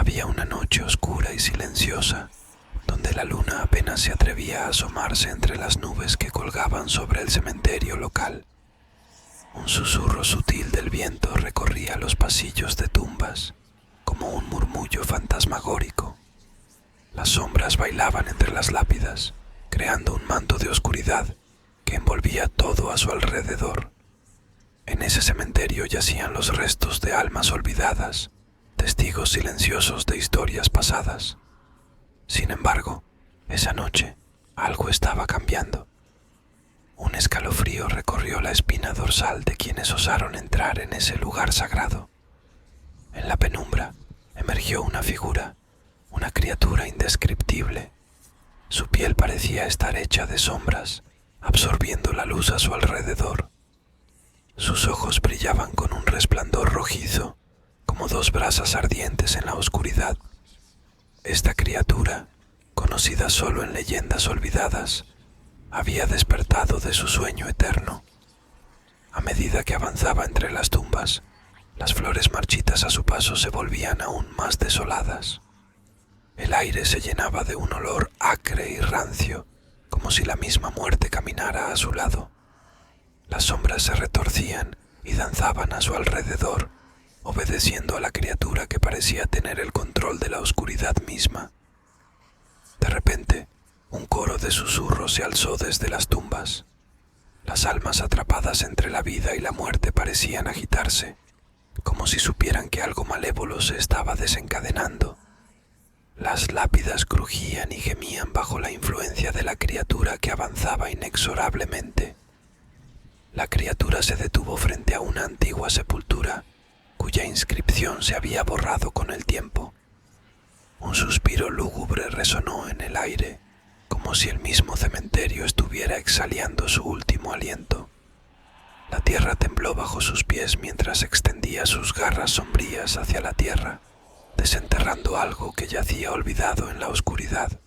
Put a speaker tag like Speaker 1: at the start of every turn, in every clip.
Speaker 1: Había una noche oscura y silenciosa, donde la luna apenas se atrevía a asomarse entre las nubes que colgaban sobre el cementerio local. Un susurro sutil del viento recorría los pasillos de tumbas, como un murmullo fantasmagórico. Las sombras bailaban entre las lápidas, creando un manto de oscuridad que envolvía todo a su alrededor. En ese cementerio yacían los restos de almas olvidadas, testigos silenciosos de historias pasadas. Sin embargo, esa noche algo estaba cambiando. Un escalofrío recorrió la espina dorsal de quienes osaron entrar en ese lugar sagrado. En la penumbra emergió una figura, una criatura indescriptible. Su piel parecía estar hecha de sombras, absorbiendo la luz a su alrededor. Sus ojos brillaban con un resplandor rojizo, como dos brasas ardientes en la oscuridad. Esta criatura, conocida solo en leyendas olvidadas, había despertado de su sueño eterno. A medida que avanzaba entre las tumbas, las flores marchitas a su paso se volvían aún más desoladas. El aire se llenaba de un olor acre y rancio, como si la misma muerte caminara a su lado. Las sombras se retorcían y danzaban a su alrededor, obedeciendo a la criatura que parecía tener el control de la oscuridad misma. De repente, un coro de susurros se alzó desde las tumbas. Las almas atrapadas entre la vida y la muerte parecían agitarse, como si supieran que algo malévolo se estaba desencadenando. Las lápidas crujían y gemían bajo la influencia de la criatura que avanzaba inexorablemente. La criatura se detuvo frente a una antigua sepultura, cuya inscripción se había borrado con el tiempo. Un suspiro lúgubre resonó en el aire, como si el mismo cementerio estuviera exhalando su último aliento. La tierra tembló bajo sus pies mientras extendía sus garras sombrías hacia la tierra, desenterrando algo que yacía olvidado en la oscuridad.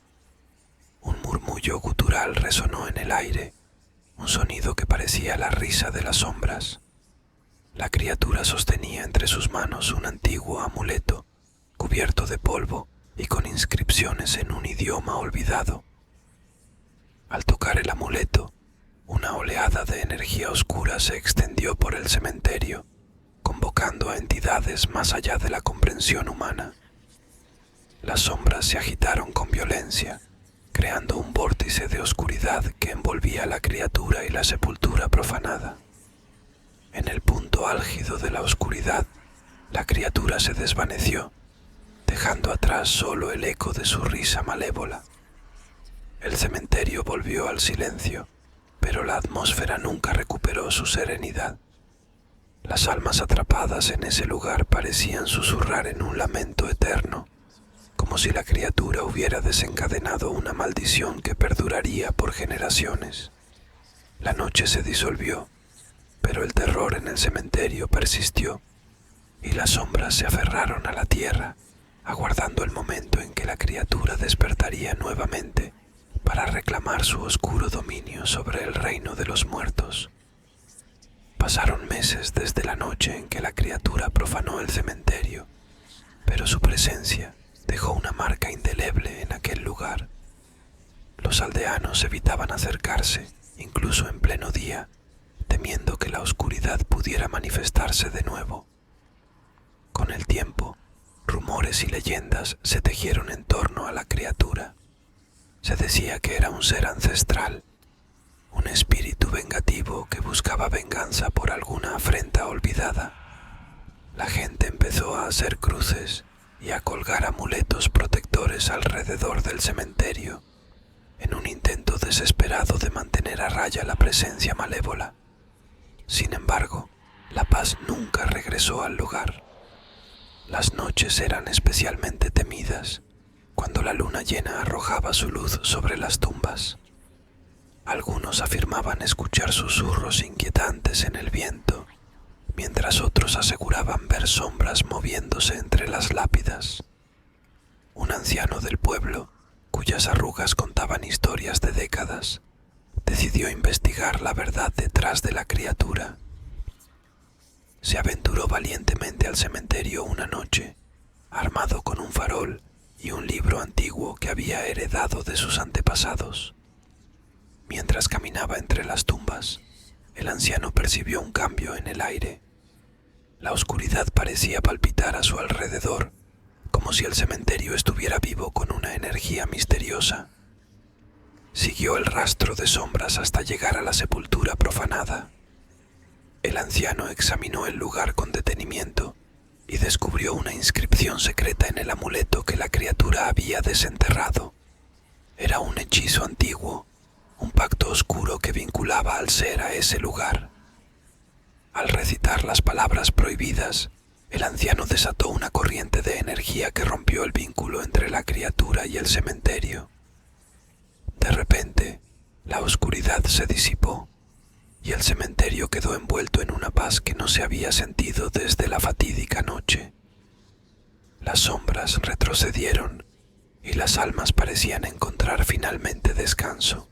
Speaker 1: Un murmullo gutural resonó en el aire, un sonido que parecía la risa de las sombras. La criatura sostenía entre sus manos un antiguo amuleto, cubierto de polvo y con inscripciones en un idioma olvidado. Al tocar el amuleto, una oleada de energía oscura se extendió por el cementerio, convocando a entidades más allá de la comprensión humana. Las sombras se agitaron con violencia, creando un vórtice de oscuridad que envolvía a la criatura y la sepultura profanada. En el punto álgido de la oscuridad, la criatura se desvaneció, dejando atrás solo el eco de su risa malévola. El cementerio volvió al silencio, pero la atmósfera nunca recuperó su serenidad. Las almas atrapadas en ese lugar parecían susurrar en un lamento eterno, como si la criatura hubiera desencadenado una maldición que perduraría por generaciones. La noche se disolvió, pero el terror en el cementerio persistió, y las sombras se aferraron a la tierra, aguardando el momento en que la criatura despertaría nuevamente para reclamar su oscuro dominio sobre el reino de los muertos. Pasaron meses desde la noche en que la criatura profanó el cementerio, pero su presencia dejó una marca indeleble en aquel lugar. Los aldeanos evitaban acercarse, incluso en pleno día, temiendo que la oscuridad pudiera manifestarse de nuevo. Con el tiempo, rumores y leyendas se tejieron en torno a la criatura. Se decía que era un ser ancestral, un espíritu vengativo que buscaba venganza por alguna afrenta olvidada. La gente empezó a hacer cruces y a colgar amuletos protectores alrededor del cementerio, en un intento desesperado de mantener a raya la presencia malévola. Sin embargo, la paz nunca regresó al lugar. Las noches eran especialmente temidas, cuando la luna llena arrojaba su luz sobre las tumbas. Algunos afirmaban escuchar susurros inquietantes en el viento, mientras otros aseguraban ver sombras moviéndose entre las lápidas. Un anciano del pueblo, cuyas arrugas contaban historias de décadas, decidió investigar la verdad detrás de la criatura. Se aventuró valientemente al cementerio una noche armado con un farol y un libro antiguo que había heredado de sus antepasados. Mientras caminaba entre las tumbas, el anciano percibió un cambio en el aire. La oscuridad parecía palpitar a su alrededor, como si el cementerio estuviera vivo con una energía misteriosa. Siguió el rastro de sombras hasta llegar a la sepultura profanada. El anciano examinó el lugar con detenimiento y descubrió una inscripción secreta en el amuleto que la criatura había desenterrado. Era un hechizo antiguo, un pacto oscuro que vinculaba al ser a ese lugar. Al recitar las palabras prohibidas, el anciano desató una corriente de energía que rompió el vínculo entre la criatura y el cementerio. De repente, la oscuridad se disipó y el cementerio quedó envuelto en una paz que no se había sentido desde la fatídica noche. Las sombras retrocedieron y las almas parecían encontrar finalmente descanso.